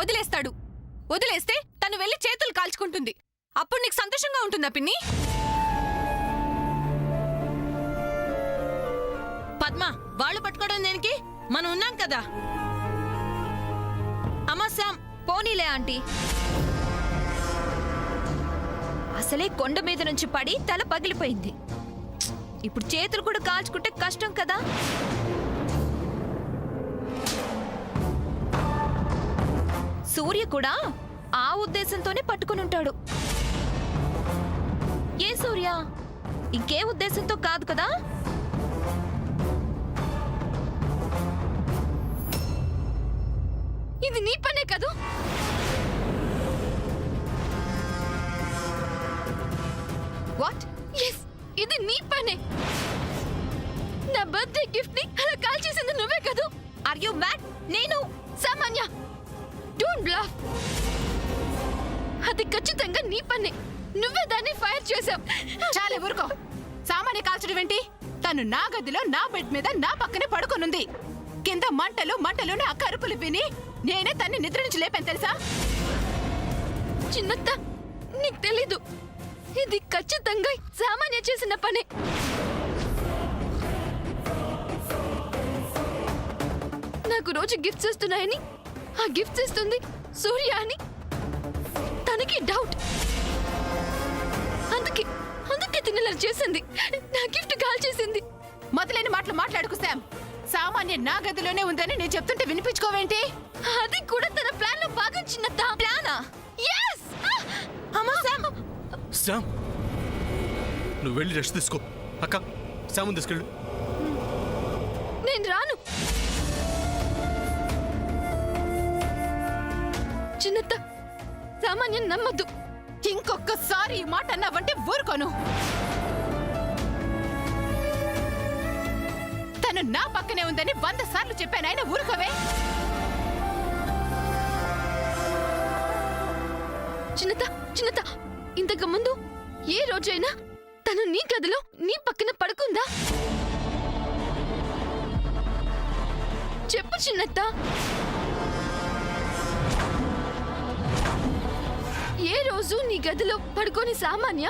వదిలేస్తాడు. వదిలేస్తే తను వెళ్ళి చేతులు కాల్చుకుంటుంది. అప్పుడు నీకు సంతోషంగా ఉంటుందా పిన్ని? పద్మ, వాళ్ళు పట్టుకోవడం దేనికి? మనం ఉన్నాం కదా. అమ్మా శామ్, పోనీలే ఆంటీ. అసలే కొండ మీద నుంచి పడి తల పగిలిపోయింది. ఇప్పుడు చేతులు కూడా కాల్చుకుంటే కష్టం కదా. సూర్య కూడా ఆ ఉద్దేశంతోనే పట్టుకుని ఉంటాడు. ఏ సూర్య ఇంకే ఉద్దేశంతో కాదు కదా. ఇది నీ పనే కదూ? వాట్? ఎస్, ఇది నీ పనే. నా బర్త్డే గిఫ్ట్ ని అలా కాల్ చేసింది నువ్వే కదూ? Are you mad? నేను సామాన్య, డోంట్ బ్లఫ్. అది ఖచ్చితంగా నీ పనే. నువ్వే దాన్ని ఫైర్ చేసావు. చాలే ఊరుకో. సామాన్య కాల్చడం ఏంటి? తను నా గదిలో నా బెడ్ మీద నా పక్కనే పడుకొనుంది. కింద మంటలు మంటలు నా కరుపులు విని నేనే తన్ని నిద్ర నుంచి లేపాను తెలుసా? చిన్నత్త, నీకు తెలీదు, ఇది ఖచ్చితంగా సామాన్య చేసిన పనే. నాకు రోజు గిఫ్ట్స్ వస్తున్నాయని ఆ గిఫ్ట్స్ ఇస్తుంది సూర్య అని తనకి డౌట్. అందుకే అందుకే తినలా చేసింది. నా గిఫ్ట్ కాల్ చేసింది. మొదలైన మాటలు మాట్లాడుకు శామ్. సామాన్య నా గదిలోనే ఉందని నేను చెప్తుంటే వినిపించుకోవేంటి? అది కూడా తన ప్లాన్ లో భాగం చిన్నత్త. ప్లానా? yes అమ్మా శామ్. శామ్, నువ్వు వెళ్ళి రెస్ట్ తీసుకో. అక్క, శామ్ తీసుకెళ్ళు. నేను రాను. చిన్నత్త, సామాన్యం నమ్మద్దు. ఇంకొకసారి ఈ మాట అన్నావంటే ఊరుకోను. తను నా పక్కనే ఉందని 100 సార్లు చెప్పాను, ఆయన ఊరుకోవే. చిన్నత చిన్నత, ఇంతకు ముందు ఏ రోజైనా తను నీ గదిలో నీ పక్కన పడుకుందా? చెప్పు చిన్నత్త. ఏ రోజు నీ గదిలో పడుకోని సామాన్య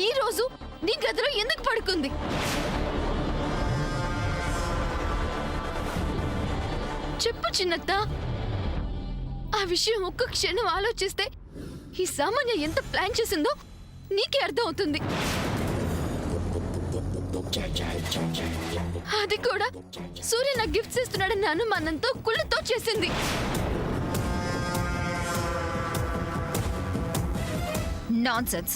ఈ రోజు నీ గదిలో ఎందుకు పడుకుంది? చెప్పు చిన్నత్త. ఆ విషయం ఒక్క క్షణం ఆలోచిస్తే ఈ సామాన్య ఎంత ప్లాన్ చేసిందో నీకే అర్థం అవుతుంది. అది కూడా సూర్య నాకు గిఫ్ట్స్ ఇస్తున్నాడన్న అనుమానంతో కుళ్ళతో చేసింది. నాన్సెన్స్.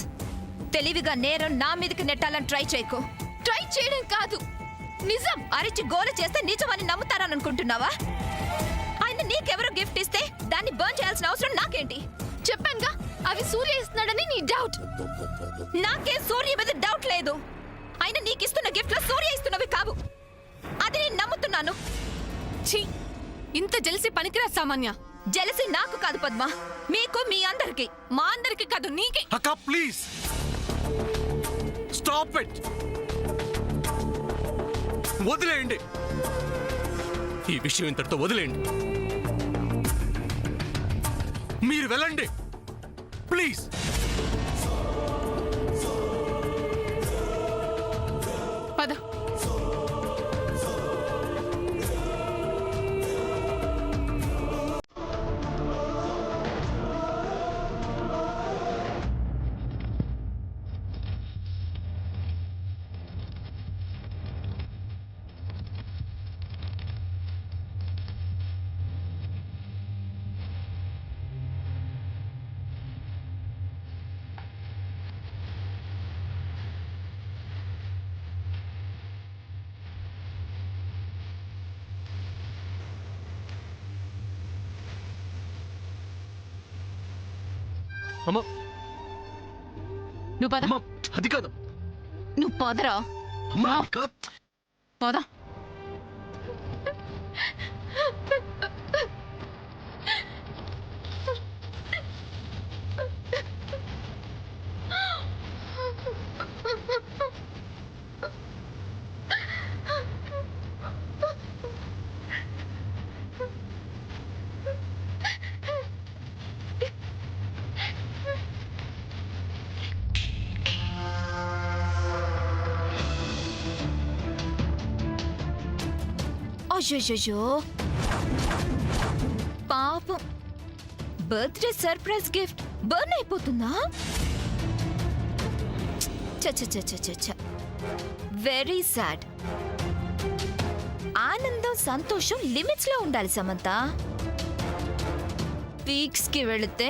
తెలివిగా నేరం నా మీదకి నెట్టాలని ట్రై చేయకు. ట్రై చేయడం కాదు, నిజం. అరిచి గోల చేస్తే నిజమని నమ్ముతారని అనుకుంటున్నావా? ఆయన నీకెవరో గిఫ్ట్ ఇస్తే దాన్ని బర్న్ చేయాల్సిన అవసరం నాకేంటి? చెప్పానుగా, అవి సూర్య ఇస్తున్నాడని నీ డౌట్. నాకేం సూర్య మీద డౌట్ లేదు. ఆయన నీకిస్తున్న గిఫ్ట్లు సూర్య ఇస్తున్నవి కావు. అది నేను నమ్ముతున్నాను. ఛీ, ఇంత జెలసి పనికిరా సామాన్య. జెలసి నాకు కాదు పద్మ, మీకు, మీ అందరికి. మా అందరికి కాదు, నీకే. అక్క ప్లీజ్ స్టాప్ ఇట్. వదిలేయండి. ఈ విషయం ఇంతటితో వదిలేయండి. మీరు వెళ్ళండి ప్లీజ్. పద. అమ్మా, నువ్వు పద. అమ్మా, అది కాదు. నువ్వు పదరా. అమ్మా, అక్క. పద. అయ్యో పాపం బర్త్డే సర్ప్రైజ్ గిఫ్ట్ బర్న్ అయిపోతుందా? చ వెరీ సాడ్. ఆనందం సంతోషం లిమిట్స్ లో ఉండాలి సమంత. పీక్స్ కి వెళితే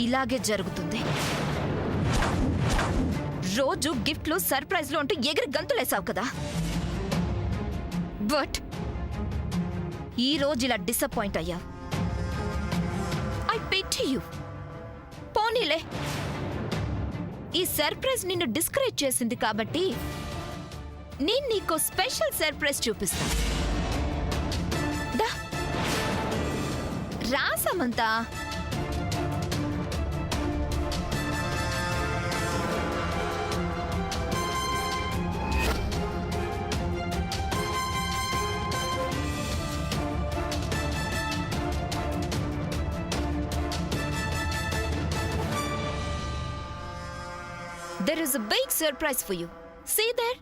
ఇలాగే జరుగుతుంది. రోజు గిఫ్ట్లు సర్ప్రైజ్లు అంటూ ఎగిరి గంతులేసావు కదా, బట్ ఈ రోజు ఇలా డిసప్పాయింట్ అయ్యా. I pity you. పోనీలే, ఈ సర్ప్రైజ్ నిన్ను డిస్కరేజ్ చేసింది కాబట్టి నేను నీకో స్పెషల్ సర్ప్రైజ్ చూపిస్తా. దా రా Samantha. There is a big surprise for you. See there?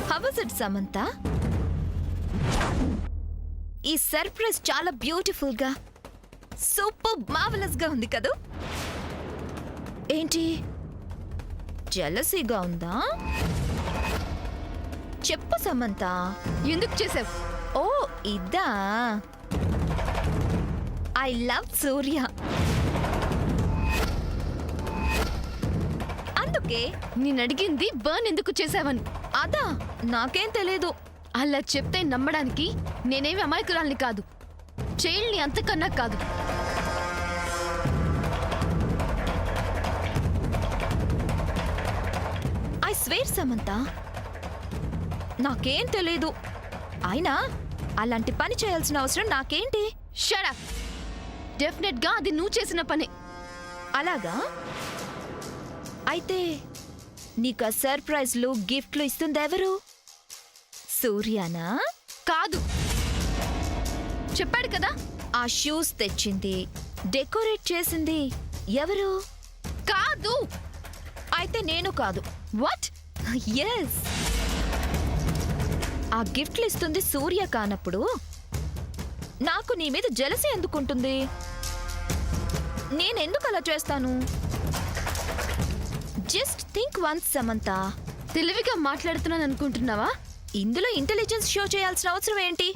How was it, Samantha? ఈ సర్ప్రైజ్ చాలా బ్యూటిఫుల్ గా సూపర్ మార్వెలస్ గా ఉంది కదూ? ఏంటి జెలసీగా ఉందా? చెప్పు సమంత. ఎందుకు చేసావు? ఓ ఇదా, ఐ లవ్ సూర్య, అందుకే నేను అడిగింది బర్న్ ఎందుకు చేసావని. అదా నాకేం తెలీదు. అలా చెప్తే నమ్మడానికి నేనేమి అమాయకురాల్ని కాదు, చైల్డ్ని అంతకన్నా కాదు. ఐ స్వేర్ సమంత, నాకేం తెలీదు. అయినా అలాంటి పని చేయాల్సిన అవసరం నాకేంటి? Shut up. డెఫినెట్ గా అది నువ్వు చేసిన పనే. అలాగా? అయితే నీకు సర్ప్రైజ్లు గిఫ్ట్లు ఇస్తుంది ఎవరు? సూర్యానా? కాదు, చెప్పాడు కదా. ఆ షూస్ తెచ్చింది, డెకరేట్ చేసింది ఎవరు? కాదు. అయితే నేను కాదు. వాట్? ఎస్, ఆ గిఫ్ట్లు ఇస్తుంది సూర్య కానప్పుడు నాకు నీ మీద జెలసీ ఎందుకుంటుంది? నేనెందుకు అలా చేస్తాను? Just think once Samantha. తెలివిగా మాట్లాడుతున్నాను అనుకుంటున్నావా? ఇందులో ఇంటెలిజెన్స్ షో చేయాల్సిన అవసరం ఏంటి?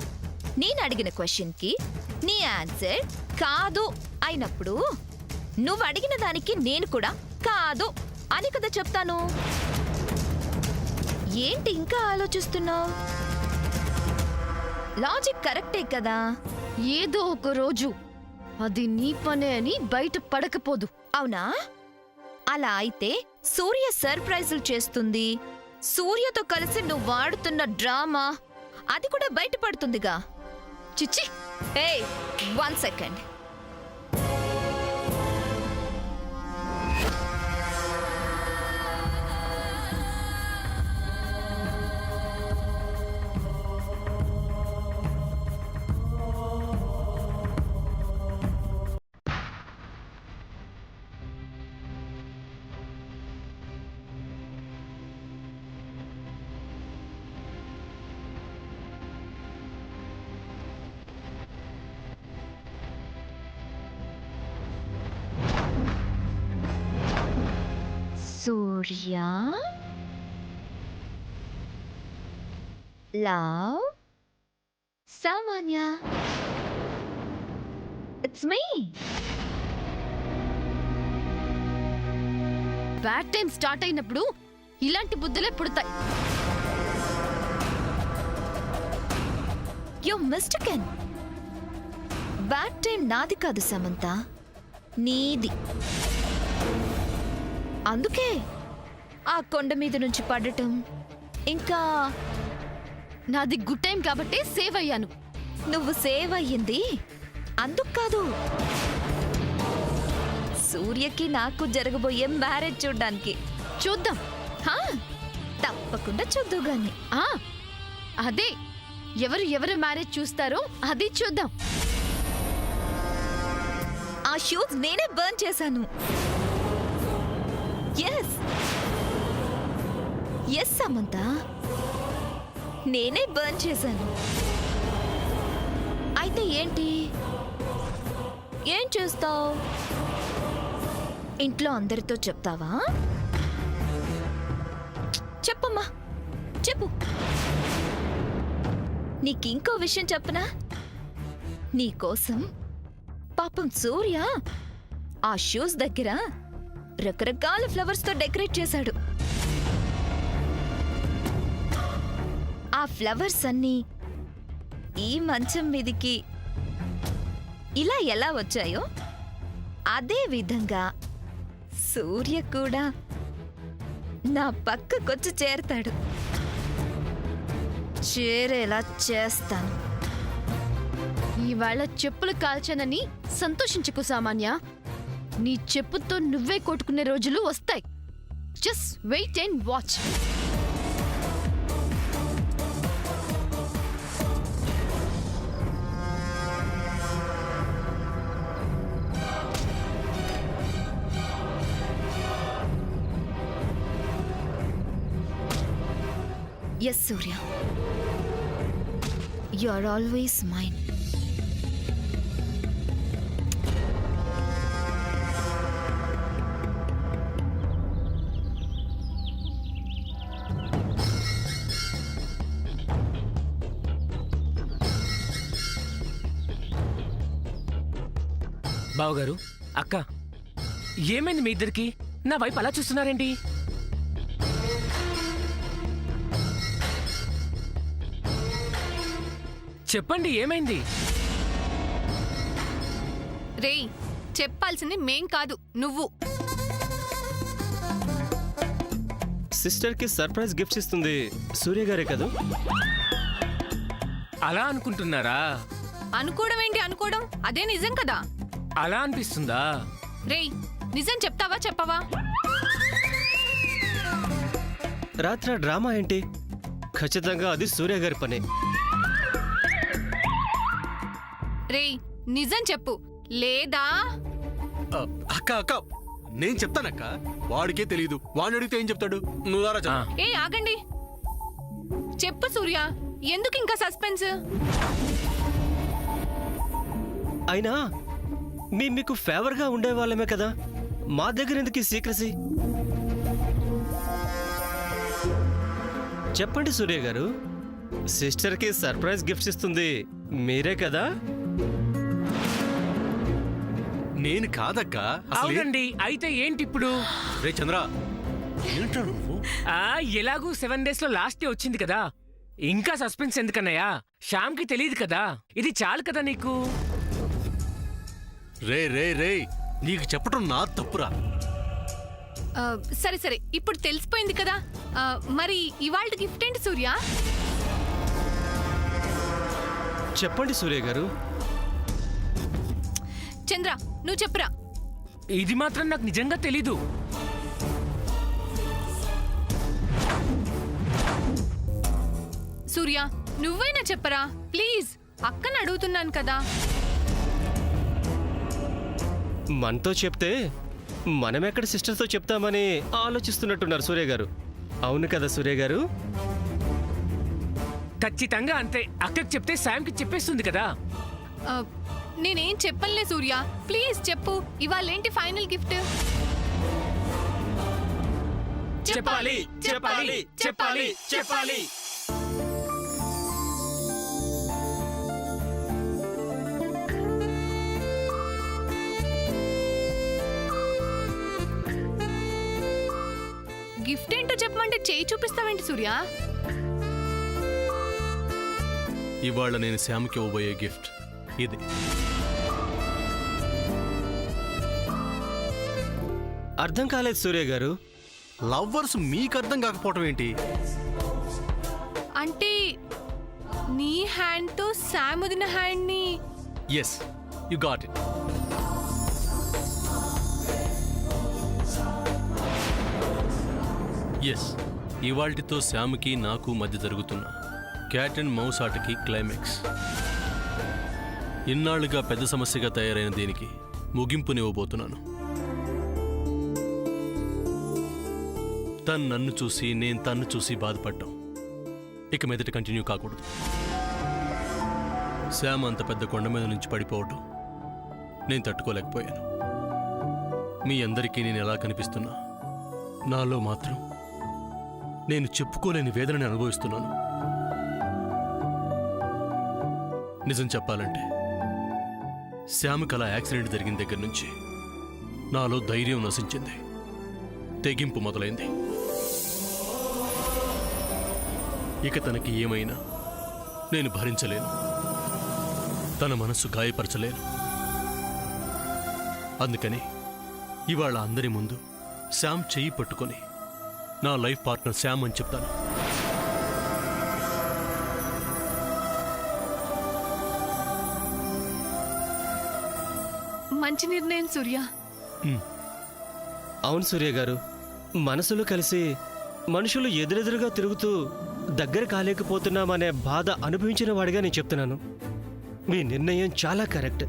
నేను అడిగిన క్వశ్చన్ కి నీ ఆన్సర్ కాదు అయినప్పుడు నువ్వు అడిగిన దానికి నేను కూడా కాదు అని కదా చెప్తాను. ఏంటి ఇంకా ఆలోచిస్తున్నావు? లాజిక్ కరెక్టే కదా. ఏదో ఒక రోజు అది నీ పనే అని బయట పడకపోదు. అవునా? అలా అయితే సూర్య సర్ప్రైజులు చేస్తుంది, సూర్యతో కలిసి నువ్వు వాడుతున్న డ్రామా అది కూడా బయటపడుతుందిగా. చిచ్చి. ఏయ్, 1 second. Surya, love, Samanya. It's me. Bad time start అయినప్పుడు ఇలాంటి బుద్ధులే పుడతాయి. You're mistaken. బ్యాడ్ టైం నాది కాదు సమంత, నీది. అందుకే ఆ కొండ మీద నుంచి పడటం, ఇంకా నాది గుడ్ టైం కాబట్టే సేవ్ అయ్యాను. నువ్వు సేవ్ అయ్యింది అందుకు కాదు, సూర్యకి నాకు జరగబోయే మ్యారేజ్ చూడ్డానికి. చూద్దాం. హా, తప్పకుండా చూద్దు గాని. ఆ అదే ఎవరు మ్యారేజ్ చూస్తారో అది చూద్దాం. ఆ షూస్ నేనే బర్న్ చేశాను. ఎస్ ఎస్ సమంత, నేనే బర్న్ చేశాను. అయితే ఏంటి, ఏం చేస్తావు? ఇంట్లో అందరితో చెప్తావా? చెప్పమ్మా, చెప్పు. నీకింకో విషయం చెప్పనా? నీకోసం పాపం సూర్య ఆ షూస్ దగ్గర రకరకాల ఫ్లవర్స్ తో డెకరేట్ చేశాడు. ఆ ఫ్లవర్స్ అన్నీ ఈ మంచం మీదికి ఇలా ఎలా వచ్చాయో అదే విధంగా సూర్య కూడా నా పక్కకొచ్చి చేరతాడు. చేరేలా చేస్తాను. ఇవాళ చెప్పులు కాల్చానని సంతోషించుకు సామాన్య. నీ చెప్పుతో నువ్వే కొట్టుకునే రోజులు వస్తాయి. Just wait and watch. Yes Surya, you are always mine. బావగారు, అక్క, ఏమైంది మీ ఇద్దరికి? నా వైపు అలా చూస్తున్నారేంటి? చెప్పండి, ఏమైంది? రేయ్, చెప్పాల్సింది మేం కాదు, నువ్వు. సిస్టర్ కి సర్ప్రైజ్ గిఫ్ట్స్ ఇస్తుంది సూర్య గారే కదా? అలా అనుకుంటున్నారా? అనుకోవడం ఏంటి అనుకోవడం, అదే నిజం కదా. అలా అనిపిస్తుందా? రేయ్, నిజం చెప్తావా చెప్పవా? రాత్రి డ్రామా ఏంటి? ఖచ్చితంగా అది సూర్య గారి పనే. రేయ్, నిజం చెప్పు లేదా? అక్క అక్క నేను చెప్తానక్క. వాడికే తెలియదు. వాడిని అడిగితే ఏం చెప్తాడు? నువ్వు దారా చెప్పు. ఏ ఆగండి, చెప్పు సూర్య, ఎందుకు ఇంకా సస్పెన్స్? అయినా మీకు ఫేవర్ గా ఉండేవాళ్ళమే కదా, మా దగ్గర ఎందుకు సీక్రసీ? చెప్పండి సూర్య గారు, సిస్టర్ కి సర్ప్రైజ్ గిఫ్ట్స్ ఇస్తుంది మీరే కదా? నేను కాదక్క. అవునండి. అయితే ఏంటి ఇప్పుడు? రే చంద్ర, ఏంట్రా నువ్వు? ఎలాగూ 7 days లో లాస్ట్ డే వచ్చింది కదా, ఇంకా సస్పెన్స్ ఎందుకన్నయ్యా? శ్యామ్కి తెలియదు కదా, ఇది చాలు కదా నీకు. రే రే రే, నీకు చెప్పటం నా తప్పురా. సరే సరే, ఇప్పుడు తెలిసిపోయింది కదా. మరి ఇవాళ గిఫ్ట్ ఏంటి సూర్య? చెప్పండి సూర్య గారు. చంద్ర, నువ్వు చెప్పురా. ఇది మాత్రం నాకు నిజంగా తెలీదు. సూర్య, నువ్వైనా చెప్పరా ప్లీజ్, అక్కని అడుగుతున్నాను కదా. మనతో చెప్తే మనమెక్కడ సిస్టర్తో చెప్తామని ఆలోచిస్తున్నట్టున్నారు సూర్య గారు. అవును కదా సూర్య గారు? ఖచ్చితంగా అంతే. అక్కకి చెప్తే శామ్కి చెప్పేస్తుంది కదా. నేనేం చెప్పలే సూర్య, ప్లీజ్ చెప్పు, ఇవాళ ఏంటి ఫైనల్ గిఫ్ట్? చెప్పాలి చెప్పాలి చెప్పాలి చెప్పాలి. గిఫ్ట్ ఏంటో చెప్పమంటే చేయి చూపిస్తావేంటి సూర్య? ఇవాళ నేను శ్యామ్కి ఇవ్వబోయే గిఫ్ట్ ఇది. అర్థం కాలేదు సూర్య గారు. లవ్వర్స్ మీకు అర్థం కాకపోవటం ఏంటి? అంటే నీ హ్యాండ్ తో శామ్ వదిన హ్యాండ్ ని. Yes, you got it. Yes, ఇవాల్టితో శ్యామ్కి నాకు మధ్య జరుగుతున్న క్యాట్ అండ్ మౌస్ ఆటకి క్లైమాక్స్. ఇన్నాళ్లుగా పెద్ద సమస్యగా తయారైన దీనికి ముగింపునివ్వబోతున్నాను. తను నన్ను చూసి నేను తన్ను చూసి బాధపడ్డాం ఇక మీదట కంటిన్యూ కాకూడదు. శ్యామ్ అంత పెద్ద కొండ మీద నుంచి పడిపోవటం నేను తట్టుకోలేకపోయాను. మీ అందరికీ నేను ఎలా కనిపిస్తున్నా, నాలో మాత్రం నేను చెప్పుకోలేని వేదనని అనుభవిస్తున్నాను. నిజం చెప్పాలంటే శ్యామ్కి అలా యాక్సిడెంట్ జరిగిన దగ్గర నుంచి నాలో ధైర్యం నశించింది, తెగింపు మొదలైంది. ఇక తనకి ఏమైనా నేను భరించలేను, తన మనస్సు గాయపరచలేను. అందుకని ఇవాళ అందరి ముందు శ్యామ్ చెయ్యి పట్టుకొని నా లైఫ్ పార్ట్నర్ శ్యామ్ అని చెప్తాను. మంచి నిర్ణయం సూర్య. అవును సూర్య గారు, మనసులు కలిసి మనుషులు ఎదురెదురుగా తిరుగుతూ దగ్గర కాలేకపోతున్నామనే బాధ అనుభవించిన వాడిగా నేను చెప్తున్నాను. మీ నిర్ణయం చాలా కరెక్ట్.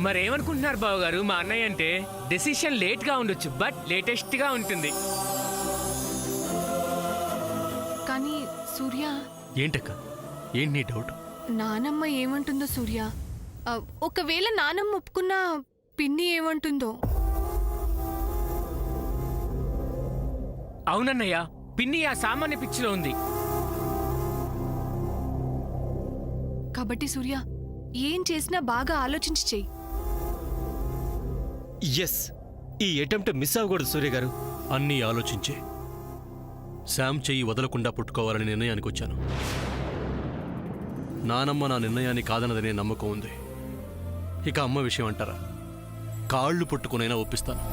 మరేమనుకుంటున్నారు బావగారు? మా అన్నయ్య అంటే డెసిషన్ లేట్ గా ఉండొచ్చు, బట్ లేటెస్ట్ గా ఉంటుంది. కానీ సూర్య, ఏంటక్క, ఏంటి నీ డౌట్? నానమ్మ ఏమంటుందో సూర్య? ఒకవేళ నానమ్మ ఒప్పుకున్నా పిన్ని ఏమంటుందో? అవునన్నయ్య, పిన్ని ఆ సామాన్య పిచ్చిలో ఉంది. కాబట్టి సూర్య, ఏం చేసినా బాగా ఆలోచించి చెయ్యి. ఎస్, ఈ అటెంప్ట్ మిస్ అవ్వకూడదు సూర్య గారు. అన్నీ ఆలోచించే శ్యామ్ చెయ్యి వదలకుండా పుట్టుకోవాలని నిర్ణయానికి వచ్చాను. నానమ్మ నా నిర్ణయాన్ని కాదన్నదనే నమ్మకం ఉంది. ఇక అమ్మ విషయం అంటారా, కాళ్ళు పట్టుకునైనా ఒప్పిస్తాను.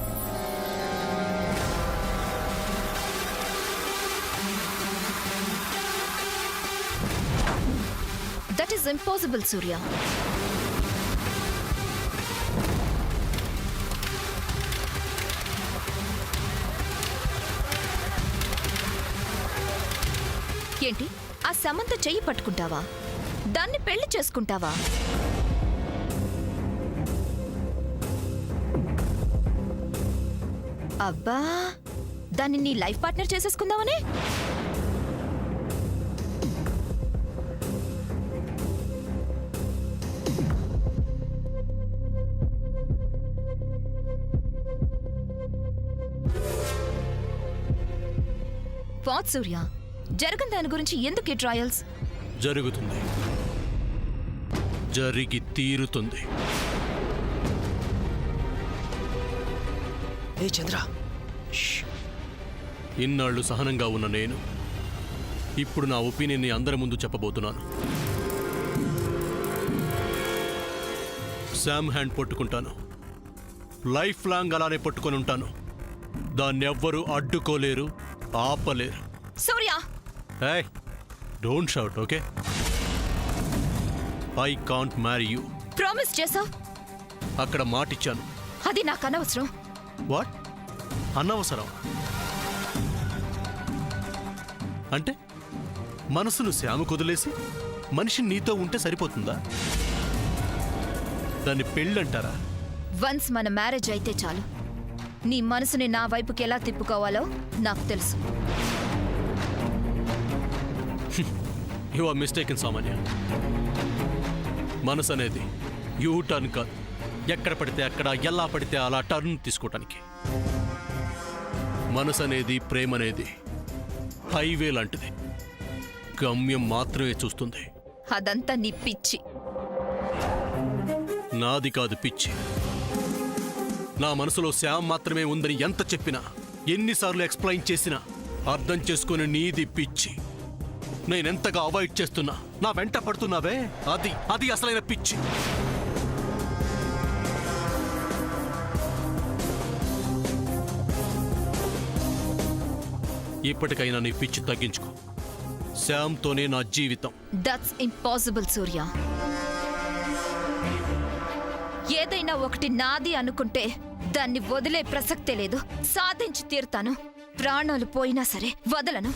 దట్ ఈస్ ఇంపాసిబుల్ సూర్య. ఏంటి, ఆ సమంత చెయ్యి పట్టుకుంటావా? దాన్ని పెళ్లి చేసుకుంటావా? అబ్బా, దాన్ని నీ లైఫ్ పార్ట్నర్ చేసేసుకుందామనే? వాట్ సూర్య, జరగని దాని గురించి ఎందుకు ఈ ట్రయల్స్? జరుగుతుంది, జరిగి తీరుతుంది. ఏ చంద్ర, ఇన్నాళ్ళు సహనంగా ఉన్న నేను ఇప్పుడు నా ఒపీనియన్ని అందరి ముందు చెప్పబోతున్నాను. శామ్ హ్యాండ్ పట్టుకుంటాను, లైఫ్ లాంగ్ అలానే పట్టుకొని ఉంటాను. దాన్ని ఎవ్వరూ అడ్డుకోలేరు, ఆపలేరు. సూర్య, Hey, don't shout, okay? I can't marry you. Promise చేసావు. అక్కడ మాటిచ్చాను. అది నాకు అనవసరం. వాట్? అనవసరం అంటే మనసును శ్యామ కుదిలేసి మనిషి నీతో ఉంటే సరిపోతుందా? దాన్ని పెళ్ళంటారా? వన్స్ మన మ్యారేజ్ అయితే చాలు. నీ మనసుని నా వైపుకి ఎలా తిప్పుకోవాలో నాకు తెలుసు. యు ఆర్ మిస్టేకెన్ సామాన్య. మనసు అనేది యూ టర్న్ కాదు, ఎక్కడ పడితే అక్కడ ఎలా పడితే అలా టర్న్ తీసుకోవటానికి. మనసు అనేది, ప్రేమ అనేది హైవే లాంటిది, గమ్యం మాత్రమే చూస్తుంది. అదంతా నీ పిచ్చి. నాది కాదు పిచ్చి. నా మనసులో శ్యామ్ మాత్రమే ఉందని ఎంత చెప్పినా, ఎన్నిసార్లు ఎక్స్ప్లెయిన్ చేసినా అర్థం చేసుకుని నీది పిచ్చి. నేనెంతగా అవాయిడ్ చేస్తున్నా, నా వెంట పడుతున్నావే, అది అసలైన పిచ్చి. ఇప్పటికైనా నీ పిచ్చి తగ్గించుకో. శ్యామ్తోనే నా జీవితం. దట్స్ ఇంపాసిబుల్ సూర్య. ఏదైనా ఒకటి నాది అనుకుంటే దాన్ని వదిలే ప్రసక్తే లేదు. సాధించి తీరుతాను. ప్రాణాలు పోయినా సరే వదలను.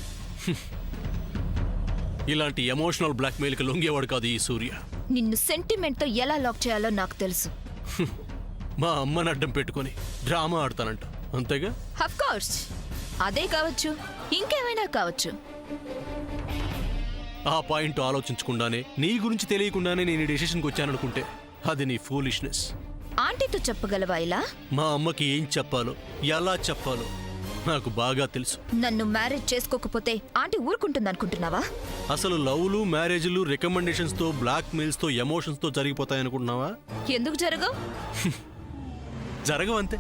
ఇలాంటి ఎమోషనల్ బ్లాక్మెయిల్కి లొంగేవాడు కాదు ఈ సూర్య. నిన్ను సెంటిమెంట్తో ఎలా లాక్ చేయాలో నాకు తెలుసు. మా అమ్మని అడ్డం పెట్టుకొని డ్రామా ఆడతానంట, అంతేగా? అఫ్ కోర్స్, అదే కావచ్చు, ఇంకేమైనా కావచ్చు. ఆ పాయింట్ ఆలోచించకుండానే, నీ గురించి తెలియకుండానే నేను ఈ డెసిషన్కి వచ్చాననుకుంటే అది నీ ఫూలిష్నెస్. ఆంటీతో చెప్పగలవా ఇలా? మా అమ్మకి ఏం చెప్పాలో, ఎలా చెప్పాలో నాకు బాగా తెలుసు. నన్ను మ్యారేజ్ చేసుకోకపోతే ఆంటీ ఊరుకుంటుందనుకుంటున్నావా? అసలు లవ్లు, మ్యారేజ్లు, రికమెండేషన్స్తో, బ్లాక్మెయిల్స్తో, ఎమోషన్స్తో జరిగిపోతాయనుకుంటున్నావా? ఎందుకు జరగవు? జరగవంతే.